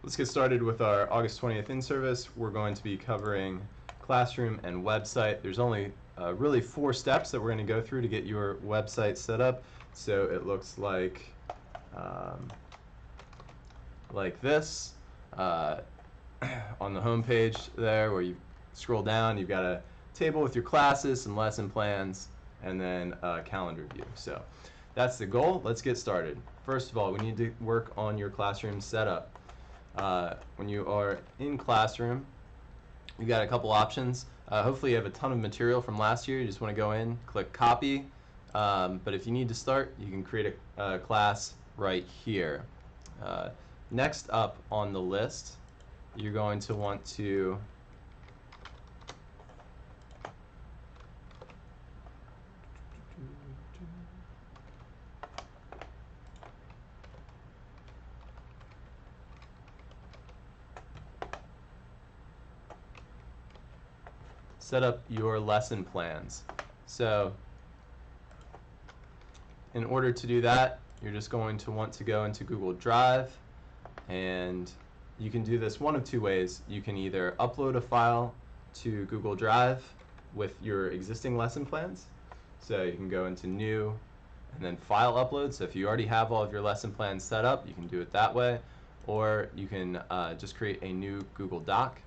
Let's get started with our August 20th in-service. We're going to be covering classroom and website. There's only really 4 steps that we're going to go through to get your website set up. So it looks like this. On the home page there, where you scroll down, you've got a table with your classes and lesson plans, and then a calendar view. So that's the goal. Let's get started. First of all, we need to work on your classroom setup. When you are in classroom, you've got a couple options. Hopefully you have a ton of material from last year. You just want to go in, click copy. But if you need to start, you can create a class right here. Next up on the list, you're going to want to set up your lesson plans. So in order to do that, you're just going to want to go into Google Drive, and you can do this one of 2 ways. You can either upload a file to Google Drive with your existing lesson plans. So you can go into New and then File Upload. So if you already have all of your lesson plans set up, you can do it that way. Or you can just create a new Google Doc.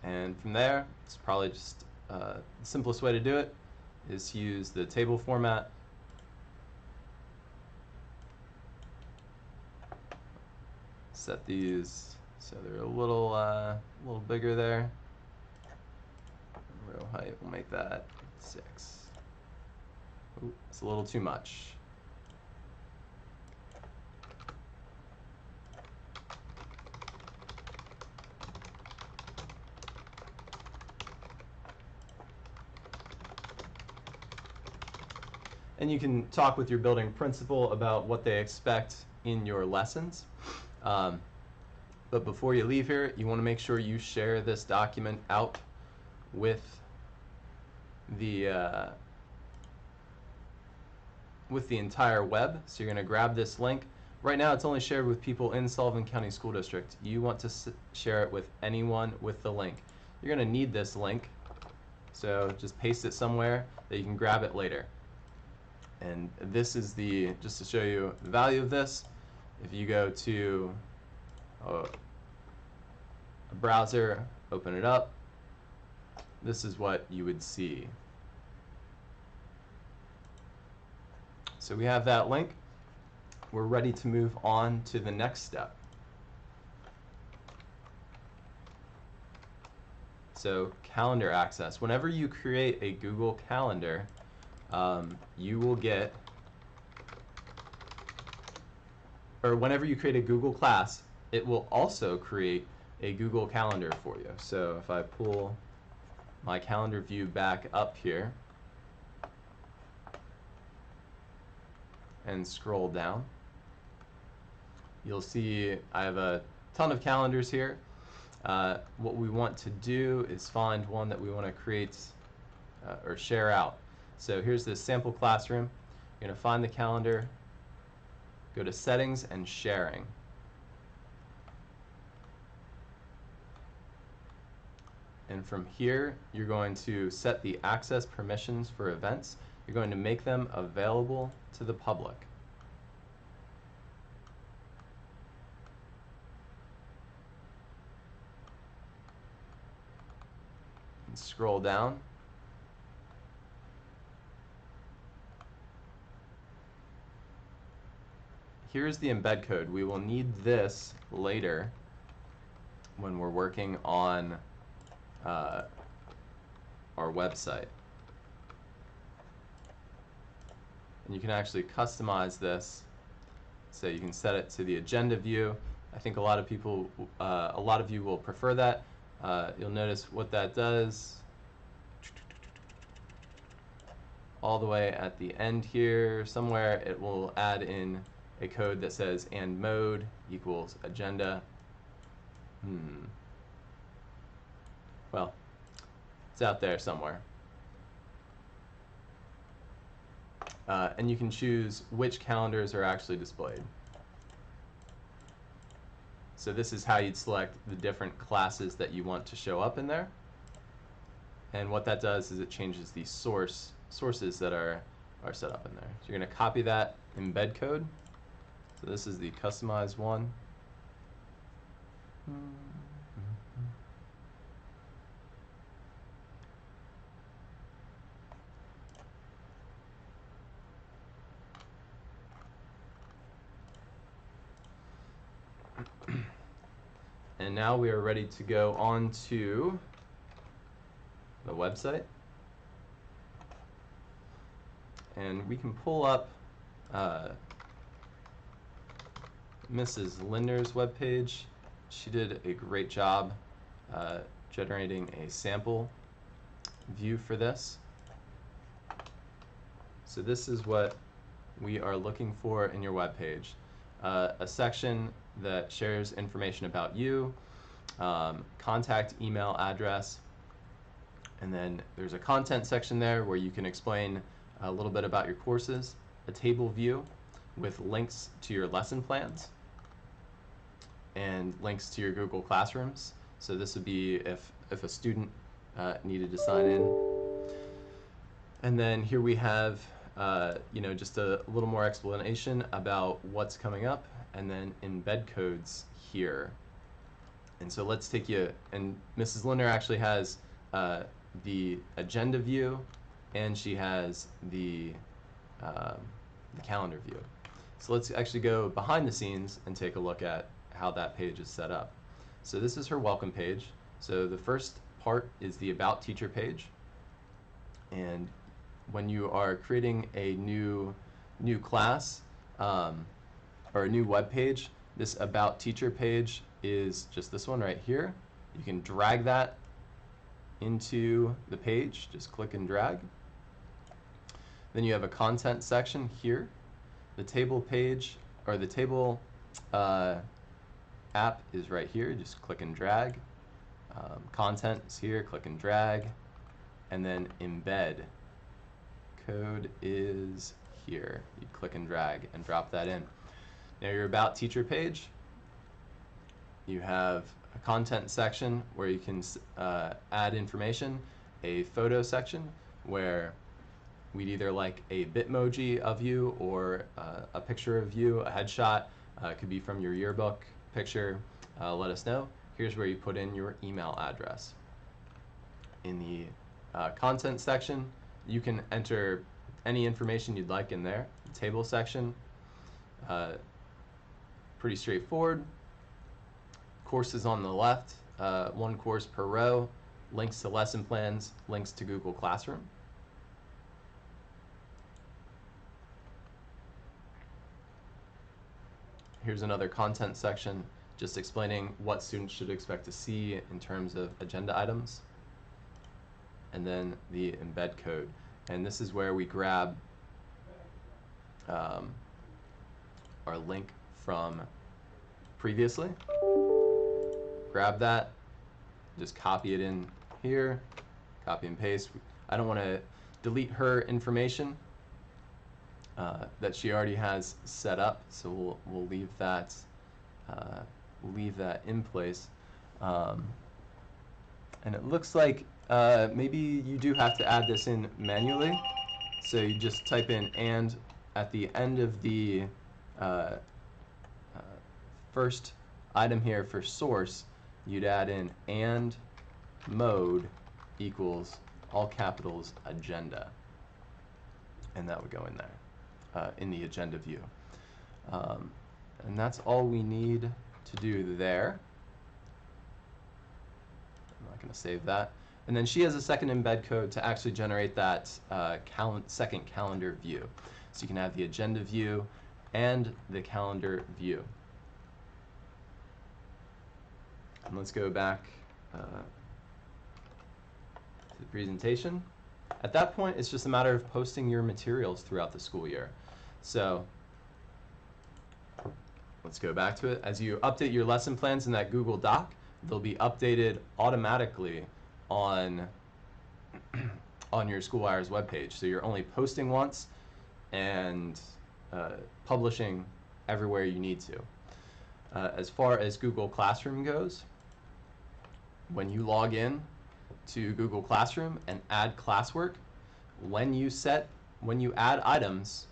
And from there, it's probably just the simplest way to do it is to use the table format. Set these so they're a little bigger there. Row height, we'll make that 6. Ooh, it's a little too much. And you can talk with your building principal about what they expect in your lessons. But before you leave here, you want to make sure you share this document out with the entire web. So you're going to grab this link. Right now it's only shared with people in Sullivan County School District. You want to share it with anyone with the link. You're going to need this link, so just paste it somewhere that you can grab it later. And this is just to show you the value of this. If you go to a browser, open it up, this is what you would see. So we have that link. We're ready to move on to the next step. So calendar access. Whenever you create a Google Calendar, you will get, or whenever you create a Google class, it will also create a Google Calendar for you. So if I pull my calendar view back up here and scroll down, you'll see I have a ton of calendars here. What we want to do is find one that we want to create or share out. So here's this sample classroom. You're going to find the calendar, go to Settings and Sharing. And from here, you're going to set the access permissions for events. You're going to make them available to the public. And scroll down. Here's the embed code. We will need this later when we're working on our website. And you can actually customize this. So you can set it to the agenda view. I think a lot of you will prefer that. You'll notice what that does. All the way at the end here, somewhere it will add in a code that says and mode equals agenda. well, it's out there somewhere. And you can choose which calendars are actually displayed. So this is how you'd select the different classes that you want to show up in there. And what that does is it changes the sources that are set up in there. So you're going to copy that embed code. So this is the customized one. And now we are ready to go on to the website. And we can pull up Mrs. Linder's webpage. She did a great job generating a sample view for this. So this is what we are looking for in your webpage. A section that shares information about you, contact email address, and then there's a content section there where you can explain a little bit about your courses, a table view with links to your lesson plans, and links to your Google Classrooms. So this would be if a student needed to sign in. And then here we have just a little more explanation about what's coming up, and then embed codes here. And so let's take you, and Mrs. Linder actually has the agenda view, and she has the calendar view. So let's actually go behind the scenes and take a look at how that page is set up. So this is her welcome page. So the first part is the About Teacher page. And when you are creating a new class or a new web page, this About Teacher page is just this one right here. You can drag that into the page, just click and drag. Then you have a content section here. The table page, or the table app is right here, just click and drag. Content is here, click and drag. And then embed code is here. You click and drag and drop that in. Now your About Teacher page, you have a content section where you can add information, a photo section where we'd either like a Bitmoji of you or a picture of you, a headshot. It could be from your yearbook picture. Let us know. Here's where you put in your email address. In the content section, you can enter any information you'd like in there. The table section, pretty straightforward. Courses on the left, one course per row, links to lesson plans, links to Google Classroom. Here's another content section, just explaining what students should expect to see in terms of agenda items. And then the embed code. And this is where we grab our link from previously. Grab that, just copy it in here, copy and paste. I don't want to delete her information that she already has set up, so we'll leave that in place. And it looks like maybe you do have to add this in manually. So you just type in and at the end of the first item here for source, you'd add in and mode equals all capitals agenda. And that would go in there in the agenda view. And that's all we need to do there. I'm not going to save that. And then she has a second embed code to actually generate that second calendar view. So you can have the agenda view and the calendar view. And let's go back to the presentation. At that point, it's just a matter of posting your materials throughout the school year. So let's go back to it. As you update your lesson plans in that Google Doc, they'll be updated automatically on on your school hours webpage. So you're only posting once and publishing everywhere you need to. As far as Google Classroom goes, when you log in to Google Classroom and add classwork, when you add items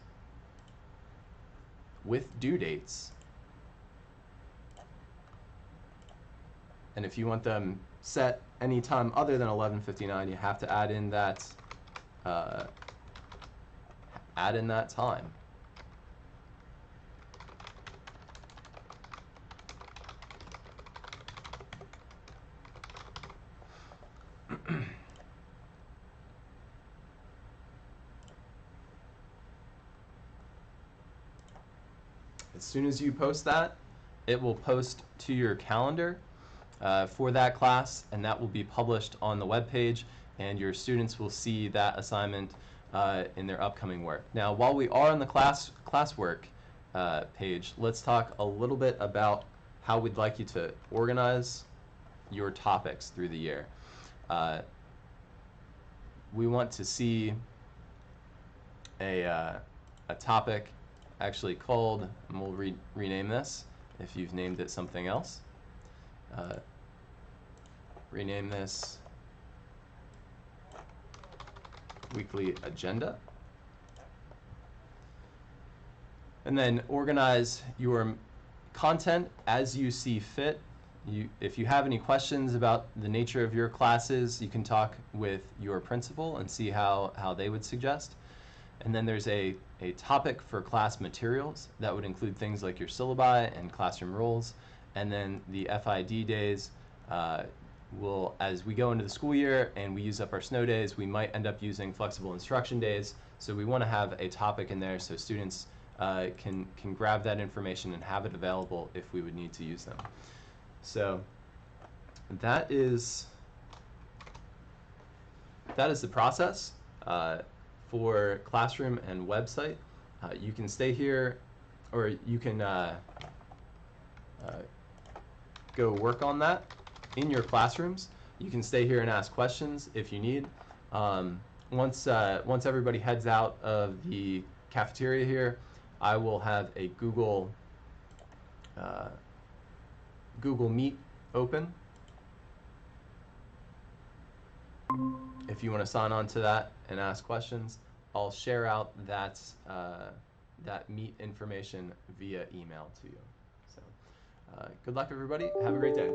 with due dates, and if you want them set any time other than 11:59, you have to add in that time. As soon as you post that, it will post to your calendar for that class, and that will be published on the web page, and your students will see that assignment in their upcoming work. Now, while we are on the classwork page, let's talk a little bit about how we'd like you to organize your topics through the year. We want to see a topic actually called, and we'll rename this if you've named it something else. Rename this weekly agenda. And then organize your content as you see fit. If you have any questions about the nature of your classes, you can talk with your principal and see how they would suggest. And then there's a topic for class materials that would include things like your syllabi and classroom rules. And then the FID days will, as we go into the school year and we use up our snow days, we might end up using flexible instruction days. So we want to have a topic in there so students can grab that information and have it available if we would need to use them. So that is the process for classroom and website. You can stay here, or you can go work on that in your classrooms. You can stay here and ask questions if you need. Once everybody heads out of the cafeteria here, I will have a Google Meet open. If you want to sign on to that and ask questions, I'll share out that Meet information via email to you. So good luck, everybody. Have a great day.